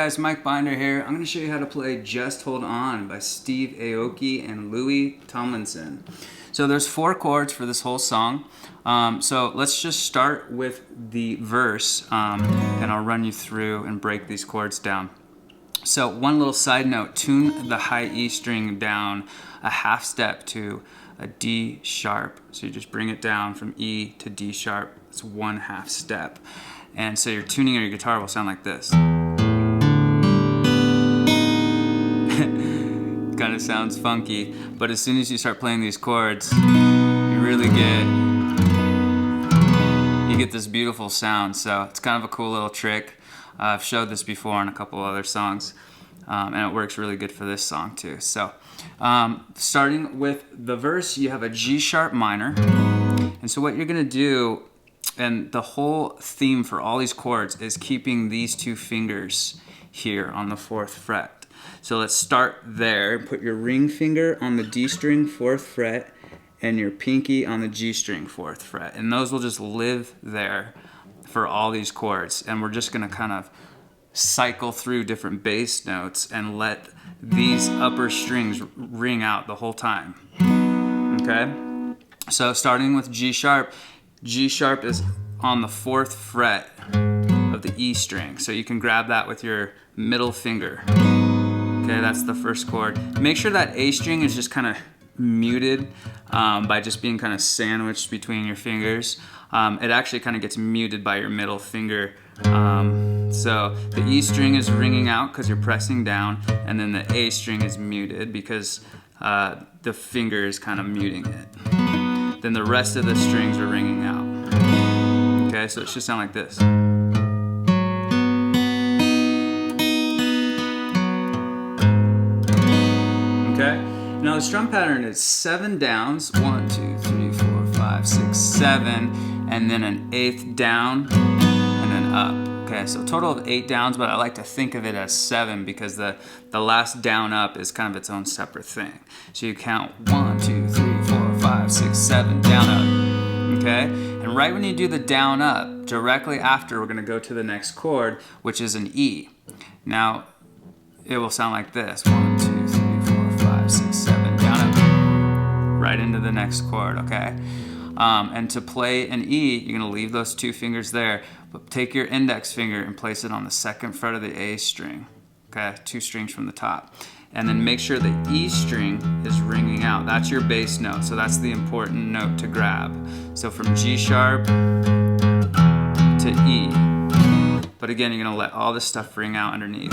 guys, Mike Binder here. I'm going to show you how to play Just Hold On by Steve Aoki and Louis Tomlinson. So there's 4 chords for this whole song. So let's just start with the verse and I'll run you through and break these chords down. So one little side note, tune the high E string down a half step to a D sharp. So you just bring it down from E to D sharp. It's 1/2 step. And so your tuning of your guitar will sound like this. Kind of sounds funky, but as soon as you start playing these chords, you really get this beautiful sound. So it's kind of a cool little trick. I've showed this before on a couple other songs, and it works really good for this song too. So starting with the verse, you have a G sharp minor, and so what you're gonna do, and the whole theme for all these chords is keeping these 2 fingers here on the 4th fret. So let's start there. Put your ring finger on the D string 4th fret and your pinky on the G string 4th fret. And those will just live there for all these chords. And we're just gonna kind of cycle through different bass notes and let these upper strings ring out the whole time. Okay? So starting with G sharp is on the 4th fret of the E string. So you can grab that with your middle finger. Okay, that's the first chord. Make sure that A string is just kind of muted by just being kind of sandwiched between your fingers. It actually kind of gets muted by your middle finger. So the E string is ringing out because you're pressing down, and then the A string is muted because the finger is kind of muting it. Then the rest of the strings are ringing out. Okay, so it should sound like this. Okay, now the strum pattern is 7 downs, 1, 2, 3, 4, 5, 6, 7, and then an 8th down, and then up. Okay, so a total of 8 downs, but I like to think of it as 7 because the last down up is kind of its own separate thing. So you count 1, 2, 3, 4, 5, 6, 7, down up. Okay, and right when you do the down up, directly after we're gonna go to the next chord, which is an E. Now, it will sound like this. 1, 2, 3, 4, 5, 6, 7, down up, right into the next chord, okay? And to play an E, you're gonna leave those 2 fingers there, but take your index finger and place it on the 2nd fret of the A string, okay? 2 strings from the top. And then make sure the E string is ringing out. That's your bass note, so that's the important note to grab. So from G sharp to E. But again, you're gonna let all this stuff ring out underneath.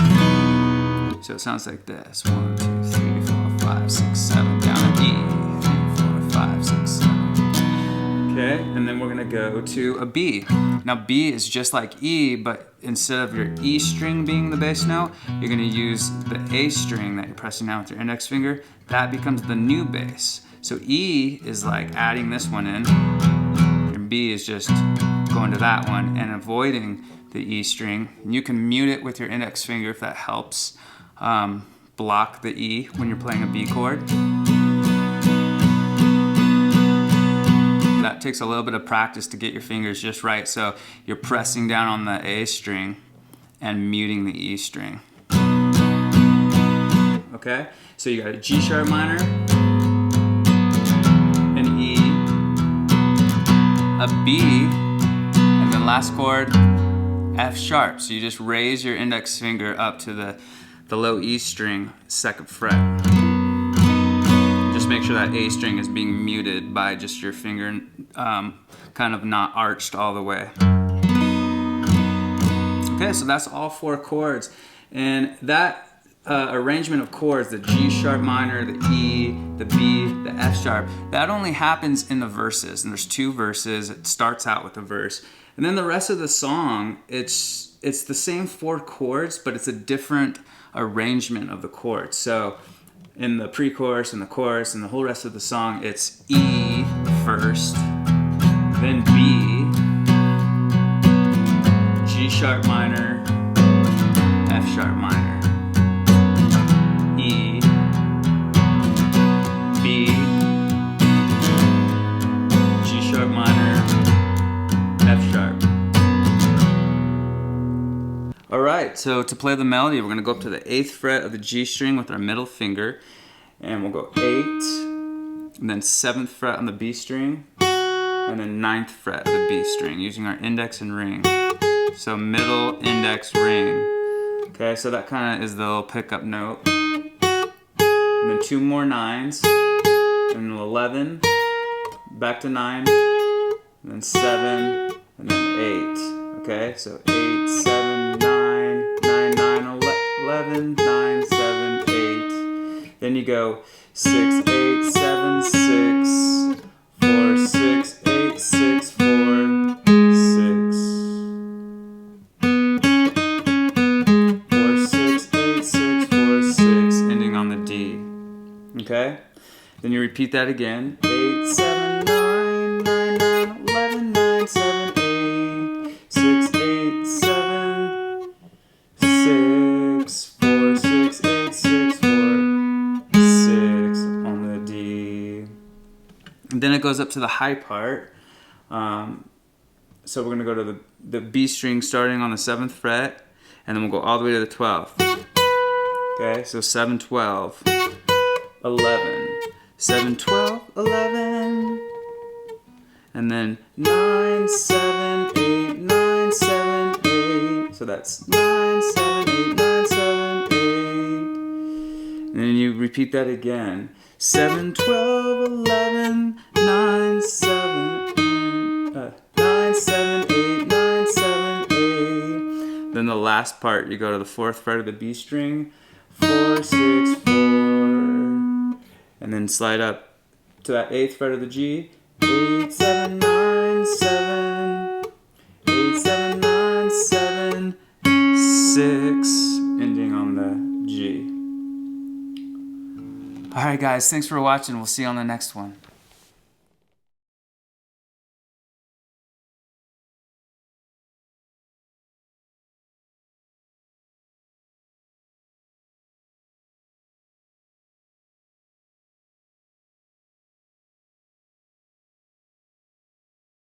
So it sounds like this. 1, 2, 3, 4, 5, 6, 7, down at E. 3, 4, 5, 6, 7. Okay, and then we're gonna go to a B. Now B is just like E, but instead of your E string being the bass note, you're gonna use the A string that you're pressing down with your index finger. That becomes the new bass. So E is like adding this one in, and B is just going to that one and avoiding the E string. You can mute it with your index finger if that helps. Block the E when you're playing a B chord. That takes a little bit of practice to get your fingers just right, so you're pressing down on the A string and muting the E string. Okay, so you got a G sharp minor, an E, a B, and then last chord, F sharp. So you just raise your index finger up to the low E string, 2nd fret. Just make sure that A string is being muted by just your finger kind of not arched all the way. Okay, so that's all 4 chords. And that arrangement of chords, the G sharp minor, the E, the B, the F sharp, that only happens in the verses. And there's 2 verses. It starts out with a verse. And then the rest of the song, it's the same 4 chords, but it's a different arrangement of the chords. So in the pre-chorus and the chorus and the whole rest of the song, it's E first, then B, G sharp minor, F sharp minor, E, B, G sharp minor, F sharp. All right. right, so to play the melody, we're gonna go up to the 8th fret of the G string with our middle finger, and we'll go 8, and then 7th fret on the B string, and then 9th fret of the B string, using our index and ring. So middle, index, ring. Okay, so that kind of is the little pickup note. And then 2 more 9s, and then 11, back to 9, and then 7, and then 8. Okay, so 8, 7, 9, 9, 9, 11, 9, 7, 8. Then you go 6, 8, 7, 6, 4, 6, 8, 6, 4, 6. 4, 6, 8, 6, 4, 6, ending on the D. Okay? Then you repeat that again. 8, 7, 9, 9, 9, 11, 9, 7, 8, 6, 8, 7, 6, 4, 6, 8, 6, 4, 6 on the D. And then it goes up to the high part. So we're going to go to the B string starting on the 7th fret, and then we'll go all the way to the 12th. Okay, so 7, 12, 11, 7, 12, 11, and then 9, 7, 8, 9, 7, 8. So that's 9, 7, 8, 9, 7, 8. And then you repeat that again. 7, 12, 11, 9, 7, 9, 7, 8, 9, 7, 8. Then the last part, you go to the 4th fret of the B string, 4, 6, 4, and then slide up to that 8th fret of the G, 8, 7, 9, 7, 8, 7, 9, 7, 6, ending on the G. Alright guys, thanks for watching. We'll see you on the next one.